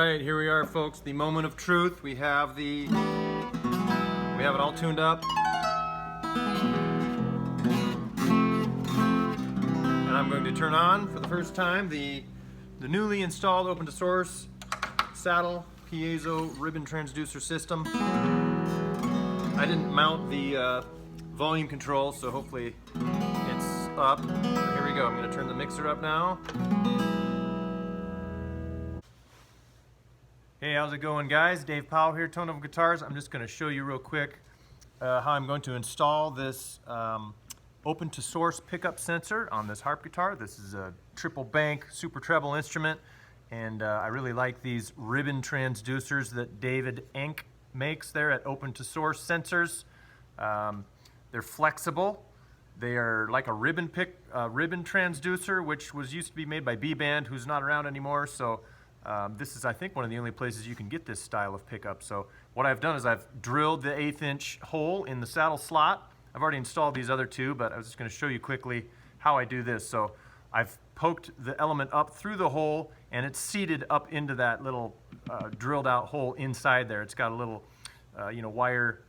right, here we are, folks. The moment of truth. We have it all tuned up, and I'm going to turn on for the first time the newly installed open to source saddle piezo ribbon transducer system. I didn't mount the volume control, so hopefully it's up. Here we go. I'm going to turn the mixer up now. Hey, how's it going, guys? Dave Powell here, Tone of Guitars. I'm just going to show you real quick how I'm going to install this open to source pickup sensor on this Harp guitar. This is a triple bank super treble instrument, and I really like these ribbon transducers that David Enck makes there at Open to Source Sensors. They're flexible. They are like a ribbon transducer, which used to be made by B-Band, who's not around anymore. So this is, I think, one of the only places you can get this style of pickup. So what I've done is I've drilled the 1/8 inch hole in the saddle slot. I've already installed these other two, but I was just going to show you quickly how I do this. So I've poked the element up through the hole, and it's seated up into that little drilled out hole inside there. It's got a little wire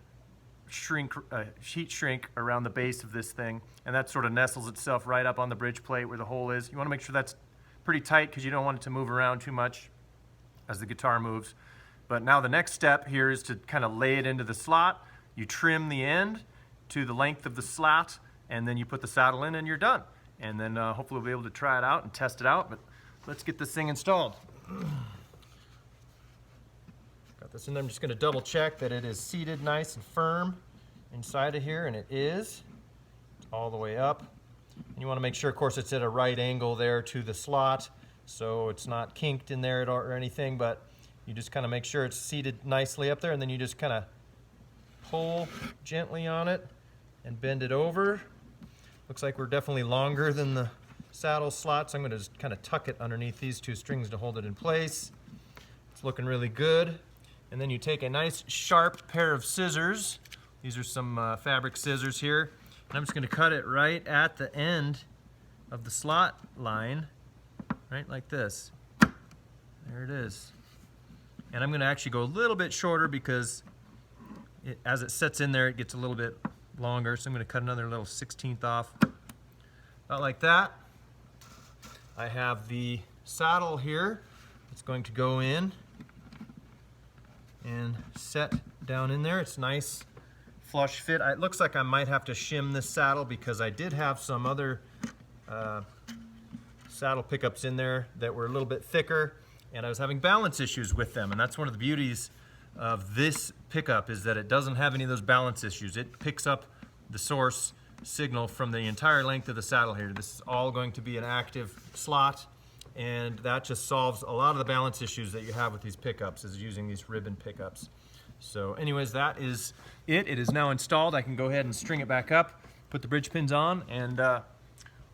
heat shrink around the base of this thing, and that sort of nestles itself right up on the bridge plate where the hole is. You want to make sure that's pretty tight because you don't want it to move around too much as the guitar moves. But now the next step here is to kind of lay it into the slot. You trim the end to the length of the slot, and then you put the saddle in and you're done. And then hopefully we'll be able to try it out and test it out, but let's get this thing installed. Got this in there. I'm just going to double check that it is seated nice and firm inside of here, and it is. It's all the way up. And you want to make sure, of course, it's at a right angle there to the slot, so it's not kinked in there or anything, but you just kind of make sure it's seated nicely up there, and then you just kind of pull gently on it and bend it over. Looks like we're definitely longer than the saddle slot, so I'm going to just kind of tuck it underneath these two strings to hold it in place. It's looking really good. And then you take a nice sharp pair of scissors. These are some fabric scissors here. And I'm just going to cut it right at the end of the slot line, right like this. There it is. And I'm going to actually go a little bit shorter because as it sets in there, it gets a little bit longer. So I'm going to cut another little 1/16 off, about like that. I have the saddle here. It's going to go in and set down in there. It's nice flush fit. It looks like I might have to shim this saddle because I did have some other saddle pickups in there that were a little bit thicker, and I was having balance issues with them. And that's one of the beauties of this pickup, is that it doesn't have any of those balance issues. It picks up the source signal from the entire length of the saddle here. This is all going to be an active slot, and that just solves a lot of the balance issues that you have with these pickups, is using these ribbon pickups. So anyways, that is it. It is now installed. I can go ahead and string it back up, put the bridge pins on, and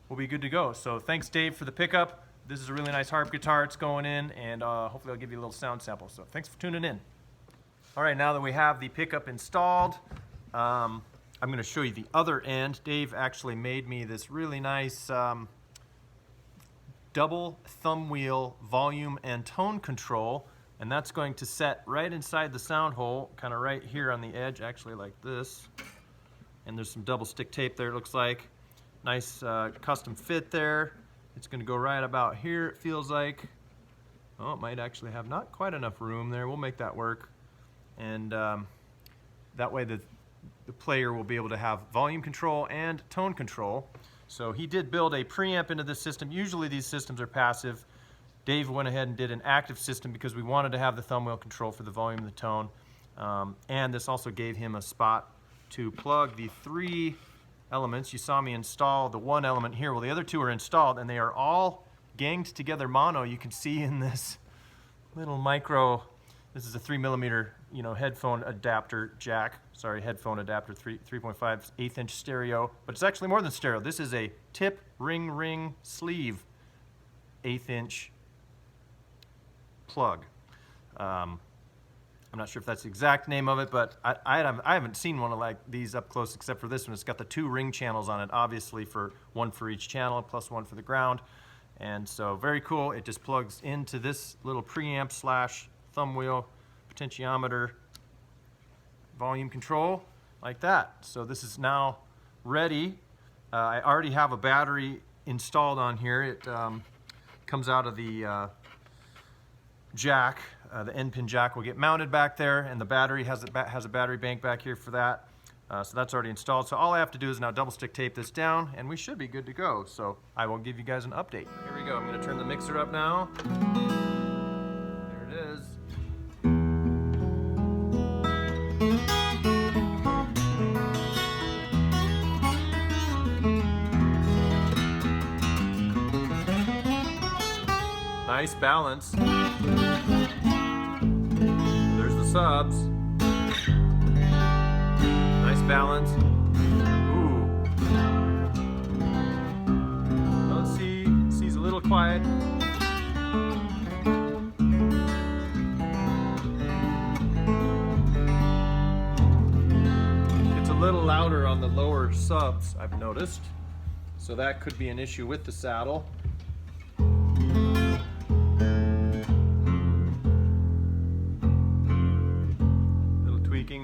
we'll be good to go. So thanks, Dave, for the pickup. This is a really nice Harp guitar. It's going in, and hopefully I'll give you a little sound sample. So thanks for tuning in. All right, now that we have the pickup installed, I'm going to show you the other end. Dave actually made me this really nice double thumb wheel volume and tone control, and that's going to set right inside the sound hole, kind of right here on the edge, actually like this. And there's some double stick tape there, it looks like. Nice custom fit there. It's going to go right about here, it feels like. Oh, it might actually have not quite enough room there. We'll make that work. And that way the player will be able to have volume control and tone control. So he did build a preamp into this system. Usually these systems are passive. Dave went ahead and did an active system because we wanted to have the thumb wheel control for the volume and the tone. And this also gave him a spot to plug the 3 elements. You saw me install the 1 element here. Well, the other 2 are installed, and they are all ganged together mono. You can see in this little micro, this is a 3mm headphone adapter jack. Sorry, headphone adapter, 3.5 1/8 inch stereo. But it's actually more than stereo. This is a tip ring sleeve 1/8 inch plug. I'm not sure if that's the exact name of it, but I haven't seen one like these up close except for this one. It's got the 2 ring channels on it, obviously, one for each channel, plus 1 for the ground. And so very cool. It just plugs into this little preamp slash thumb wheel, potentiometer, volume control, like that. So this is now ready. I already have a battery installed on here. It comes out of the jack. The end pin jack will get mounted back there, and the battery has a battery bank back here for that. So that's already installed. So all I have to do is now double stick tape this down, and we should be good to go. So I will give you guys an update. Here we go. I'm going to turn the mixer up now. There it is. Nice balance. There's the subs. Nice balance. Ooh. Let's see. C's a little quiet. It's a little louder on the lower subs, I've noticed. So that could be an issue with the saddle.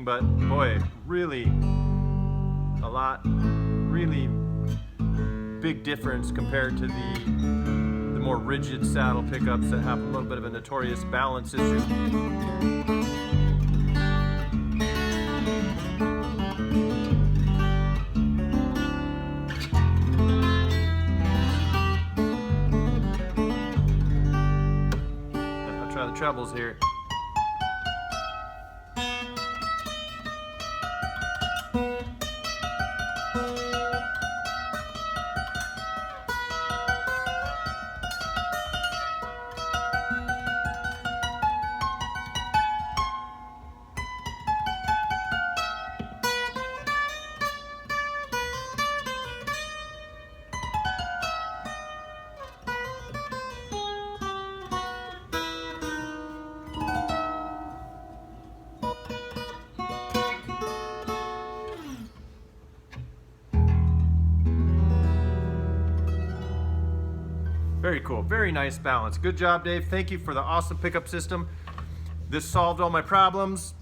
But boy, really really big difference compared to the more rigid saddle pickups that have a little bit of a notorious balance issue. I'll try the trebles here. Very cool, very nice balance. Good job, Dave. Thank you for the awesome pickup system. This solved all my problems.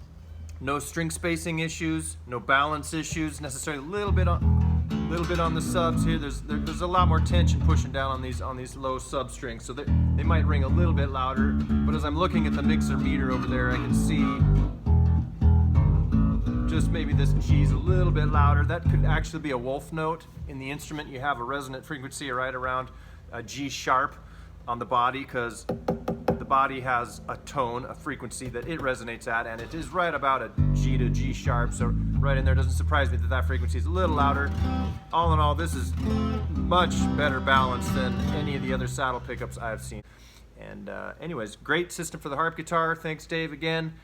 No string spacing issues, no balance issues necessarily. A little bit on the subs here. There's a lot more tension pushing down on these low sub strings, so they might ring a little bit louder. But as I'm looking at the mixer meter over there, I can see just maybe this G's a little bit louder. That could actually be a wolf note in the instrument. You have a resonant frequency right around a G sharp on the body, because the body has a tone, a frequency that it resonates at, and it is right about a G to G sharp, so right in there. Doesn't surprise me that frequency is a little louder. All in all, this is much better balanced than any of the other saddle pickups I've seen. And anyways, great system for the harp guitar. Thanks, Dave, again.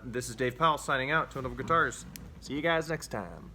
This is Dave Powell signing out, Tone of Guitars. See you guys next time.